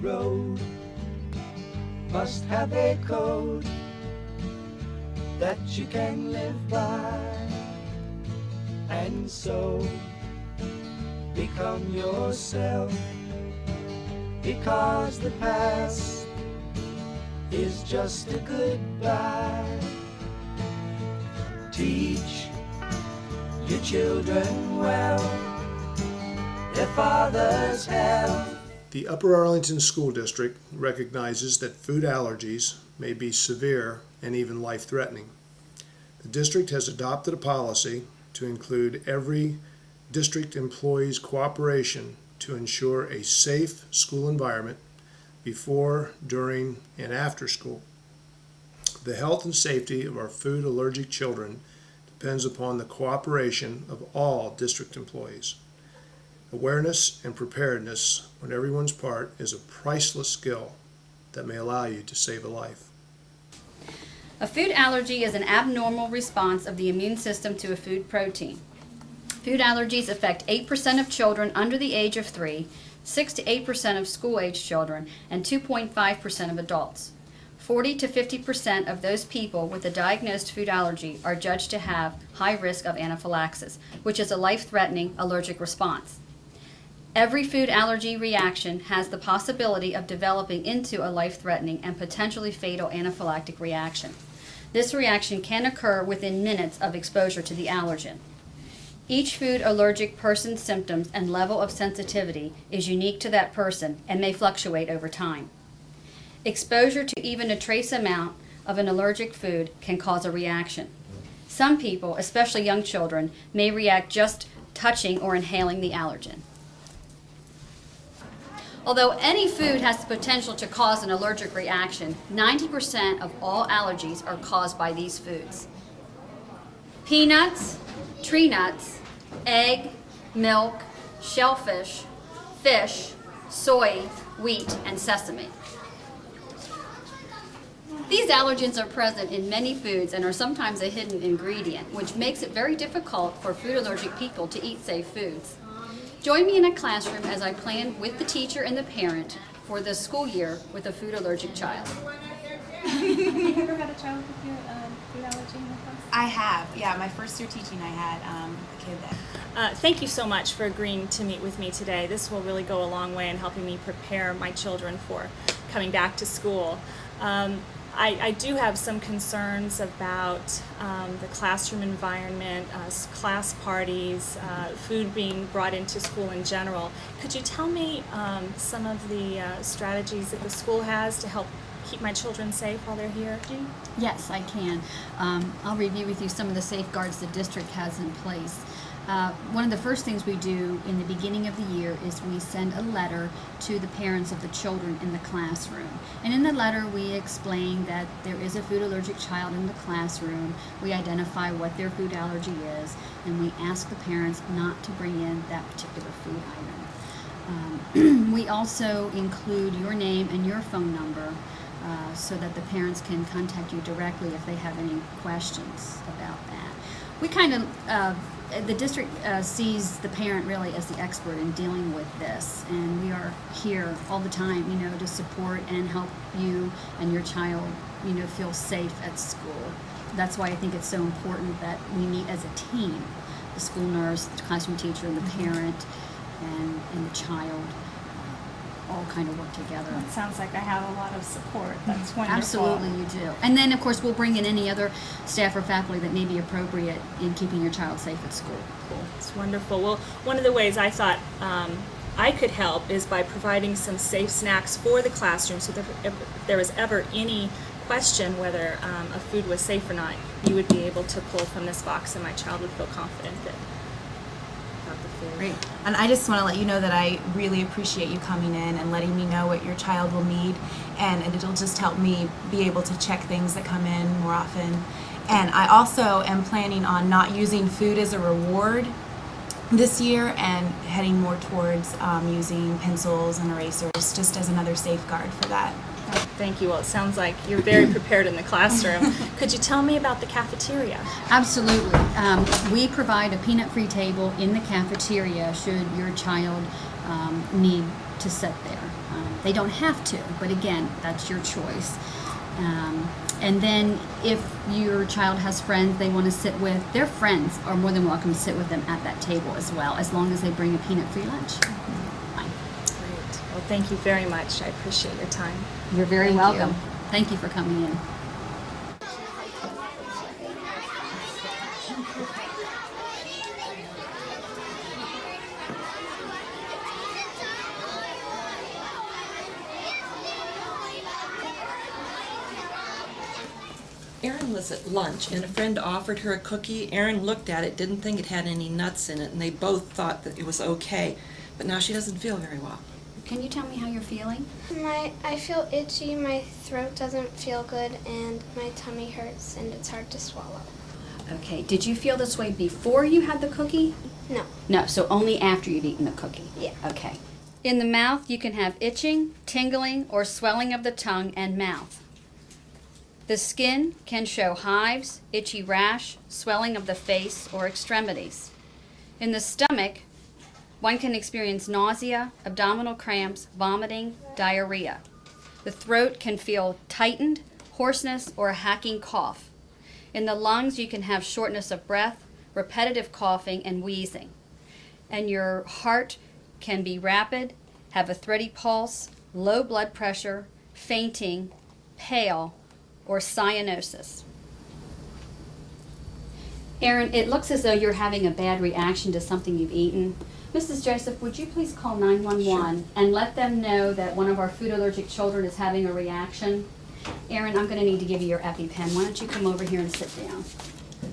road must have a code that you can live by, and so become yourself, because the past is just a goodbye. Teach your children well, their fathers have. The Upper Arlington School District recognizes that food allergies may be severe and even life-threatening. The district has adopted a policy to include every district employee's cooperation to ensure a safe school environment before, during, and after school. The health and safety of our food allergic children depends upon the cooperation of all district employees. Awareness and preparedness on everyone's part is a priceless skill that may allow you to save a life. A food allergy is an abnormal response of the immune system to a food protein. Food allergies affect 8% of children under the age of 3, 6 to 8% of school-age children, and 2.5% of adults. 40 to 50% of those people with a diagnosed food allergy are judged to have high risk of anaphylaxis, which is a life-threatening allergic response. Every food allergy reaction has the possibility of developing into a life-threatening and potentially fatal anaphylactic reaction. This reaction can occur within minutes of exposure to the allergen. Each food allergic person's symptoms and level of sensitivity is unique to that person and may fluctuate over time. Exposure to even a trace amount of an allergic food can cause a reaction. Some people, especially young children, may react just touching or inhaling the allergen. Although any food has the potential to cause an allergic reaction, 90% of all allergies are caused by these foods. Peanuts, tree nuts, egg, milk, shellfish, fish, soy, wheat, and sesame. These allergens are present in many foods and are sometimes a hidden ingredient, which makes it very difficult for food allergic people to eat safe foods. Join me in a classroom as I plan with the teacher and the parent for the school year with a food allergic child. Have you ever had a child with food allergy in the class? I have, yeah. My first year teaching, I had a kid that. Thank you so much for agreeing to meet with me today. This will really go a long way in helping me prepare my children for coming back to school. I do have some concerns about the classroom environment, class parties, food being brought into school in general. Could you tell me some of the strategies that the school has to help keep my children safe while they're here? Yes, I can. I'll review with you some of the safeguards the district has in place. One of the first things we do in the beginning of the year is we send a letter to the parents of the children in the classroom. And in the letter we explain that there is a food allergic child in the classroom. We identify what their food allergy is, and we ask the parents not to bring in that particular food item. We also include your name and your phone number so that the parents can contact you directly if they have any questions about that. We kind of the district sees the parent really as the expert in dealing with this, and we are here all the time, to support and help you and your child, feel safe at school. That's why I think it's so important that we meet as a team, the school nurse, the classroom teacher, and the parent, and the child, all kind of work together. It sounds like I have a lot of support. That's wonderful. Absolutely, you do. And then, of course, we'll bring in any other staff or faculty that may be appropriate in keeping your child safe at school. Cool. It's wonderful. Well, one of the ways I thought I could help is by providing some safe snacks for the classroom, so that if there was ever any question whether a food was safe or not, you would be able to pull from this box and my child would feel confident that about the food. Great. And I just want to let you know that I really appreciate you coming in and letting me know what your child will need, and it'll just help me be able to check things that come in more often. And I also am planning on not using food as a reward this year and heading more towards using pencils and erasers just as another safeguard for that. Thank you. Well, it sounds like you're very prepared in the classroom. Could you tell me about the cafeteria? Absolutely. We provide a peanut-free table in the cafeteria should your child need to sit there. They don't have to, but again, that's your choice. And then if your child has friends they want to sit with, their friends are more than welcome to sit with them at that table as well, as long as they bring a peanut-free lunch. Fine. Great. Well, thank you very much. I appreciate your time. You're very Thank welcome. you. Thank you for coming in. Erin was at lunch and a friend offered her a cookie. Erin looked at it, didn't think it had any nuts in it, and they both thought that it was okay. But now she doesn't feel very well. Can you tell me how you're feeling? I feel itchy, my throat doesn't feel good, and my tummy hurts, and it's hard to swallow. Okay, did you feel this way before you had the cookie? No. No, so only after you've eaten the cookie? Yeah. Okay. In the mouth, you can have itching, tingling, or swelling of the tongue and mouth. The skin can show hives, itchy rash, swelling of the face or extremities. In the stomach, one can experience nausea, abdominal cramps, vomiting, diarrhea. The throat can feel tightened, hoarseness, or a hacking cough. In the lungs, you can have shortness of breath, repetitive coughing, and wheezing. And your heart can be rapid, have a thready pulse, low blood pressure, fainting, pale, or cyanosis. Erin, it looks as though you're having a bad reaction to something you've eaten. Mrs. Joseph, would you please call 911 and let them know that one of our food allergic children is having a reaction? Erin, I'm going to need to give you your EpiPen. Why don't you come over here and sit down?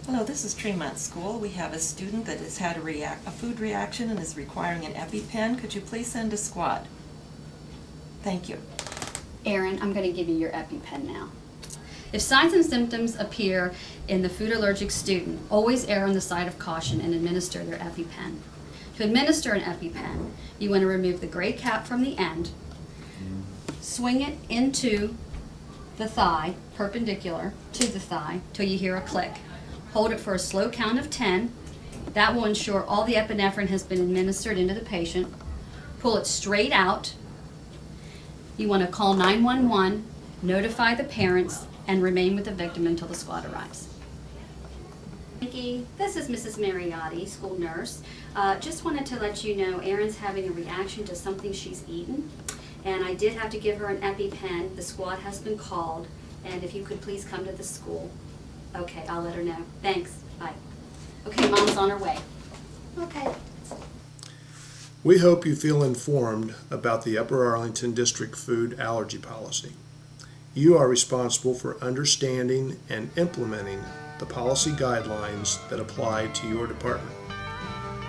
Hello, this is Tremont School. We have a student that has had a food reaction and is requiring an EpiPen. Could you please send a squad? Thank you. Erin, I'm going to give you your EpiPen now. If signs and symptoms appear in the food allergic student, always err on the side of caution and administer their EpiPen. To administer an EpiPen, you want to remove the gray cap from the end, swing it into the thigh, perpendicular to the thigh, till you hear a click. Hold it for a slow count of 10. That will ensure all the epinephrine has been administered into the patient. Pull it straight out. You want to call 911, notify the parents, and remain with the victim until the squad arrives. Nikki, this is Mrs. Mariotti, school nurse. Just wanted to let you know Erin's having a reaction to something she's eaten, and I did have to give her an EpiPen. The squad has been called, and if you could please come to the school. Okay, I'll let her know. Thanks. Bye. Okay, Mom's on her way. Okay. We hope you feel informed about the Upper Arlington District Food Allergy Policy. You are responsible for understanding and implementing the policy guidelines that apply to your department.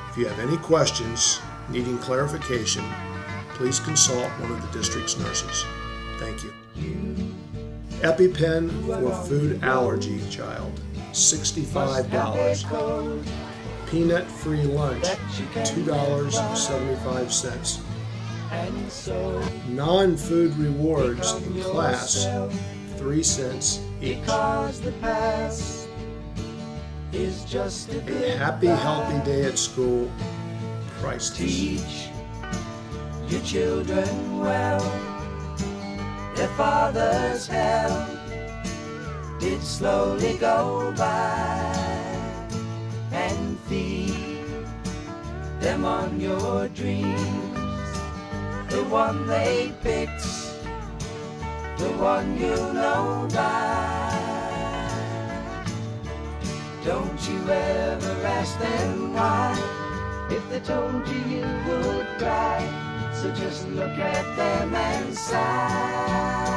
If you have any questions needing clarification, please consult one of the district's nurses. Thank you. EpiPen for food allergy child, $65. Peanut-free lunch, $2.75. Non-food rewards in class, 3 cents each. A happy, healthy day at school, priceless. Teach your children well. Their father's help did slowly go by, and feed them on your dreams. The one they picked, the one you know by. Don't you ever ask them why. If they told you, you would cry. So just look at them and sigh.